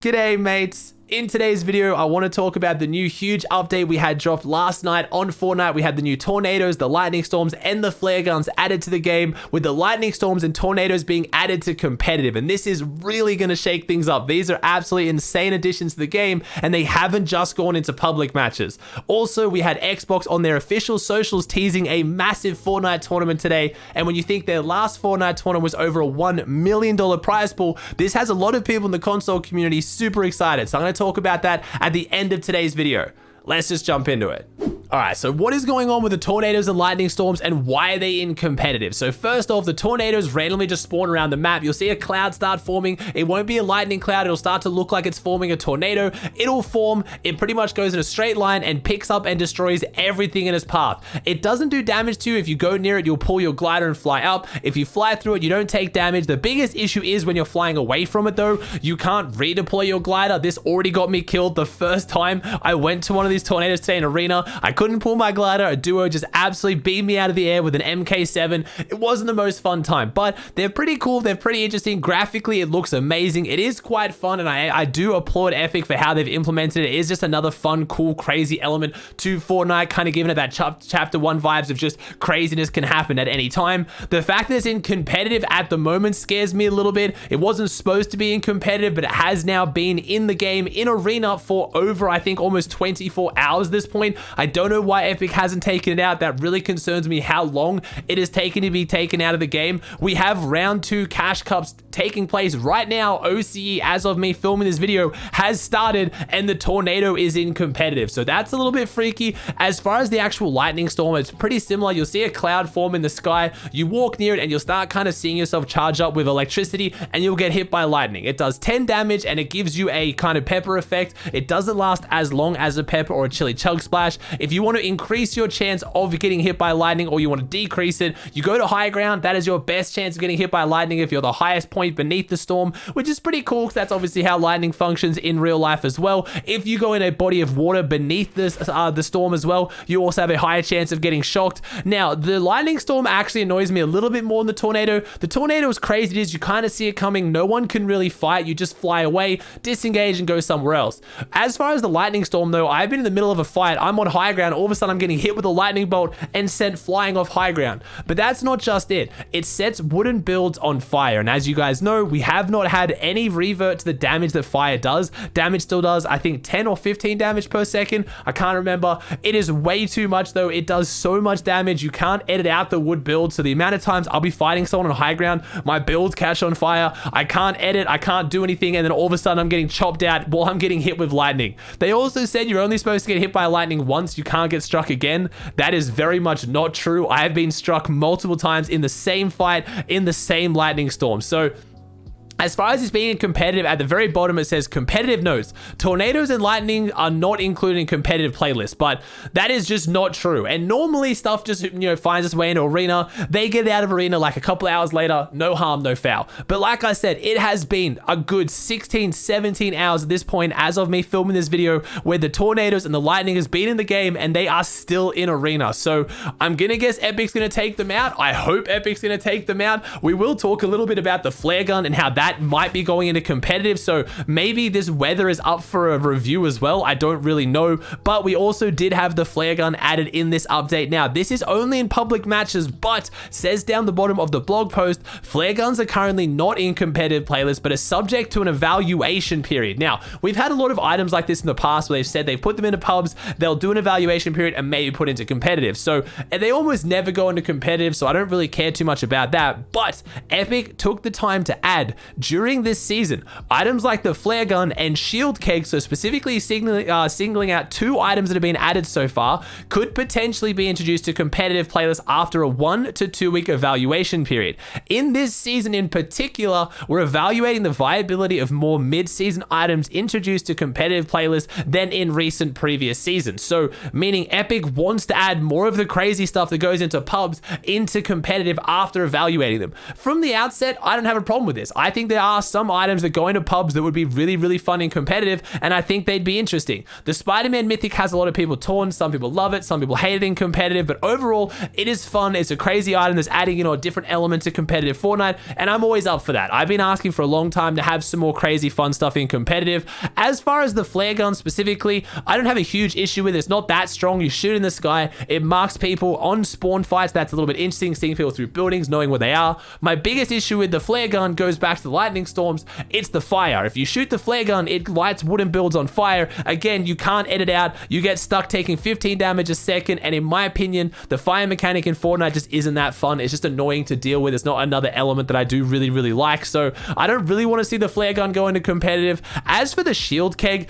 G'day mates. In today's video, I want to talk about the new huge update we had dropped last night on Fortnite. We had the new tornadoes, the lightning storms, and the flare guns added to the game, with the lightning storms and tornadoes being added to competitive. And this is really going to shake things up. These are absolutely insane additions to the game, and they haven't just gone into public matches. Also, we had Xbox on their official socials teasing a massive Fortnite tournament today. And when you think their last Fortnite tournament was over a $1 million prize pool, this has a lot of people in the console community super excited. So I'm going to talk about that at the end of today's video. Let's just jump into it. All right, so what is going on with the tornadoes and lightning storms, and why are they in competitive? So first off, the tornadoes randomly just spawn around the map. You'll see a cloud start forming. It won't be a lightning cloud. It'll start to look like it's forming a tornado. It'll form. It pretty much goes in a straight line and picks up and destroys everything in its path. It doesn't do damage to you. If you go near it, you'll pull your glider and fly up. If you fly through it, you don't take damage. The biggest issue is when you're flying away from it though, you can't redeploy your glider. This already got me killed the first time I went to one of these tornadoes today in arena. I couldn't pull my glider. A duo just absolutely beamed me out of the air with an MK7. It wasn't the most fun time, but they're pretty cool. They're pretty interesting. Graphically, it looks amazing. It is quite fun, and I do applaud Epic for how they've implemented it. It is just another fun, cool, crazy element to Fortnite, kind of giving it that chapter 1 vibes of just craziness can happen at any time. The fact that it's in competitive at the moment scares me a little bit. It wasn't supposed to be in competitive, but it has now been in the game in arena for over, I think, almost 24 hours at this point. I don't know why Epic hasn't taken it out. That really concerns me, how long it is taking to be taken out of the game. We have round 2 cash cups taking place right now. OCE, as of me filming this video, has started, and the tornado is in competitive. So that's a little bit freaky. As far as the actual lightning storm, it's pretty similar. You'll see a cloud form in the sky. You walk near it and you'll start kind of seeing yourself charge up with electricity, and you'll get hit by lightning. It does 10 damage and it gives you a kind of pepper effect. It doesn't last as long as a pepper or a chili chug splash. If you want to increase your chance of getting hit by lightning, or you want to decrease it, you go to high ground. That is your best chance of getting hit by lightning if you're the highest point beneath the storm, which is pretty cool because that's obviously how lightning functions in real life as well. If you go in a body of water beneath this the storm as well, you also have a higher chance of getting shocked. Now, the lightning storm actually annoys me a little bit more than the tornado. The tornado is crazy. It is, you kind of see it coming. No one can really fight. You just fly away, disengage, and go somewhere else. As far as the lightning storm though, I've been in the middle of a fight. I'm on high ground. All of a sudden, I'm getting hit with a lightning bolt and sent flying off high ground. But that's not just it. It sets wooden builds on fire. And as you guys know, we have not had any revert to the damage that fire does. Damage still does, I think, 10 or 15 damage per second. I can't remember. It is way too much though. It does so much damage. You can't edit out the wood build. So the amount of times I'll be fighting someone on high ground, my builds catch on fire. I can't edit. I can't do anything. And then all of a sudden I'm getting chopped out while I'm getting hit with lightning. They also said you're only supposed to get hit by lightning once. You can't get struck again. That is very much not true. I have been struck multiple times in the same fight, in the same lightning storm. So as far as it's being competitive, at the very bottom it says competitive notes. Tornadoes and lightning are not included in competitive playlists, but that is just not true. And normally stuff just, finds its way into arena. They get out of arena like a couple hours later, no harm, no foul. But like I said, it has been a good 16, 17 hours at this point as of me filming this video, where the tornadoes and the lightning has been in the game and they are still in arena. So I'm gonna guess Epic's gonna take them out. I hope Epic's gonna take them out. We will talk a little bit about the flare gun and how that might be going into competitive, so maybe this weather is up for a review as well. I don't really know, but we also did have the flare gun added in this update. Now, this is only in public matches, but says down the bottom of the blog post, flare guns are currently not in competitive playlists, but are subject to an evaluation period. Now, we've had a lot of items like this in the past where they've said they put them into pubs, they'll do an evaluation period and maybe put into competitive. So they almost never go into competitive, so I don't really care too much about that. But Epic took the time to add, during this season, items like the flare gun and shield keg, so specifically singling out 2 items that have been added so far, could potentially be introduced to competitive playlists after a 1 to 2 week evaluation period. In this season in particular, we're evaluating the viability of more mid-season items introduced to competitive playlists than in recent previous seasons. So meaning Epic wants to add more of the crazy stuff that goes into pubs into competitive after evaluating them. From the outset, I don't have a problem with this. I think there are some items that go into pubs that would be really, really fun and competitive, and I think they'd be interesting. The Spider-Man Mythic has a lot of people torn. Some people love it, some people hate it in competitive, but overall, it is fun. It's a crazy item that's adding, you know, a different element to competitive Fortnite, and I'm always up for that. I've been asking for a long time to have some more crazy fun stuff in competitive. As far as the flare gun specifically, I don't have a huge issue with it. It's not that strong. You shoot in the sky, it marks people on spawn fights. That's a little bit interesting, seeing people through buildings, knowing where they are. My biggest issue with the flare gun goes back to the lightning storms. It's the fire. If you shoot the flare gun, it lights wooden builds on fire. Again, you can't edit out. You get stuck taking 15 damage a second, and in my opinion, the fire mechanic in Fortnite just isn't that fun. It's just annoying to deal with. It's not another element that I do really, really like, so I don't really want to see the flare gun go into competitive. As for the shield keg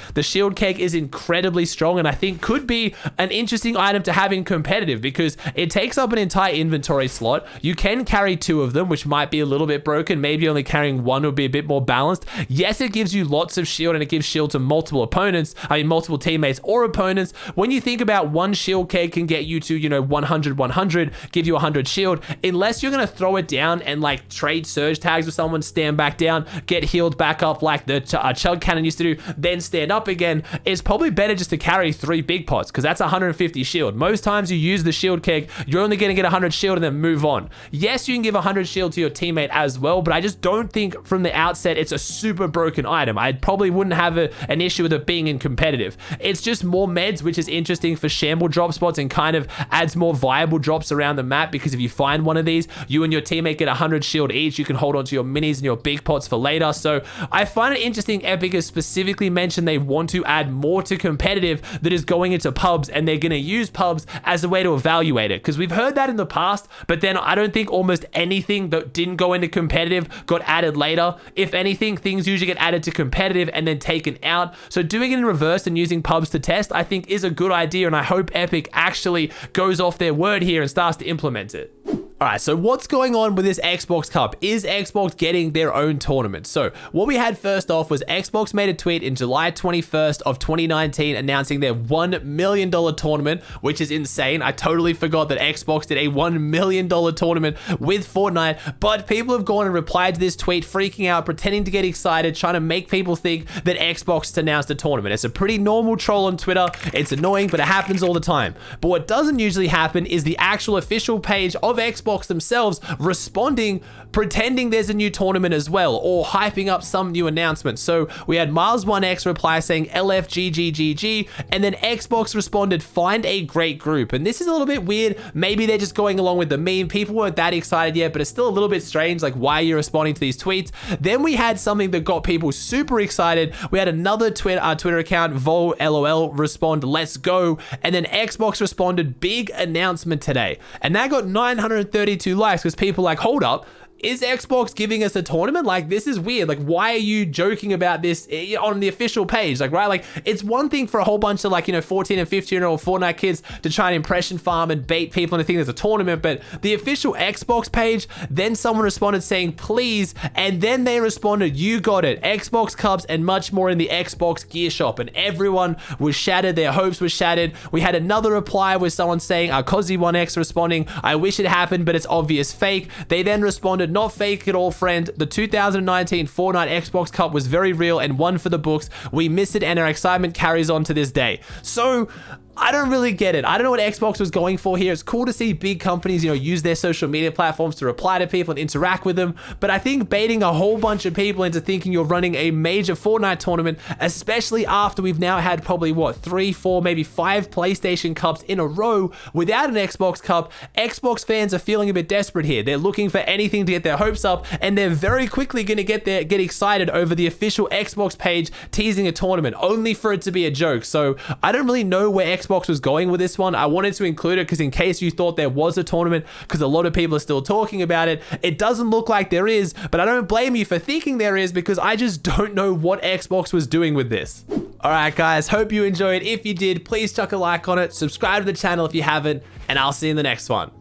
is incredibly strong, and I think could be an interesting item to have in competitive because it takes up an entire inventory slot. You can carry 2 of them, which might be a little bit broken. Maybe only carrying 1 would be a bit more balanced. Yes, it gives you lots of shield, and it gives shield to multiple opponents, multiple teammates or opponents. When you think about one shield keg can get you to, you know, 100, give you 100 shield, unless you're going to throw it down and like trade surge tags with someone, stand back down, get healed back up like the chug cannon used to do, then stand up again. It's probably better just to carry 3 big pots because that's 150 shield. Most times you use the shield keg, you're only going to get 100 shield and then move on. Yes, you can give 100 shield to your teammate as well, but I just don't think from the outset it's a super broken item. I probably wouldn't have an issue with it being in competitive. It's just more meds, which is interesting for shamble drop spots and kind of adds more viable drops around the map, because if you find one of these, you and your teammate get 100 shield each. You can hold on to your minis and your big pots for later. So I find it interesting Epic has specifically mentioned they want to add more to competitive that is going into pubs, and they're going to use pubs as a way to evaluate it, because we've heard that in the past, but then I don't think almost anything that didn't go into competitive got added later. If anything, things usually get added to competitive and then taken out. So doing it in reverse and using pubs to test, I think is a good idea, and I hope Epic actually goes off their word here and starts to implement it. All right, so what's going on with this Xbox Cup? Is Xbox getting their own tournament? So what we had first off was Xbox made a tweet in July 21st of 2019 announcing their $1 million tournament, which is insane. I totally forgot that Xbox did a $1 million tournament with Fortnite, but people have gone and replied to this tweet, freaking out, pretending to get excited, trying to make people think that Xbox has announced a tournament. It's a pretty normal troll on Twitter. It's annoying, but it happens all the time. But what doesn't usually happen is the actual official page of Xbox themselves responding, pretending there's a new tournament as well, or hyping up some new announcement. So we had Miles1X reply saying LFGGGG, and then Xbox responded, find a great group. And this is a little bit weird. Maybe they're just going along with the meme. People weren't that excited yet, but it's still a little bit strange, like why are you responding to these tweets? Then we had something that got people super excited. We had another Twitter account, VolLOL, respond, let's go. And then Xbox responded, big announcement today. And that got 932 likes because people like, hold up, is Xbox giving us a tournament? Like, this is weird. Like, why are you joking about this on the official page? Like, right? Like, it's one thing for a whole bunch of, like, you know, 14 and 15-year-old Fortnite kids to try and impression farm and bait people into thinking there's a tournament, but the official Xbox page, then someone responded saying, please, and then they responded, you got it, Xbox Cups and much more in the Xbox Gear Shop, and everyone was shattered. Their hopes were shattered. We had another reply with someone saying, Cosy1X responding, I wish it happened, but it's obvious fake. They then responded, not fake at all, friend. The 2019 Fortnite Xbox Cup was very real and one for the books. We miss it and our excitement carries on to this day. So I don't really get it. I don't know what Xbox was going for here. It's cool to see big companies, you know, use their social media platforms to reply to people and interact with them. But I think baiting a whole bunch of people into thinking you're running a major Fortnite tournament, especially after we've now had probably, what, 3, 4, maybe 5 PlayStation Cups in a row without an Xbox Cup, Xbox fans are feeling a bit desperate here. They're looking for anything to get their hopes up, and they're very quickly going to get excited over the official Xbox page teasing a tournament, only for it to be a joke. So I don't really know where Xbox was going with this one. I wanted to include it because in case you thought there was a tournament, because a lot of people are still talking about it, it doesn't look like there is, but I don't blame you for thinking there is, because I just don't know what Xbox was doing with this. All right, guys, hope you enjoyed. If you did, please chuck a like on it, subscribe to the channel if you haven't, and I'll see you in the next one.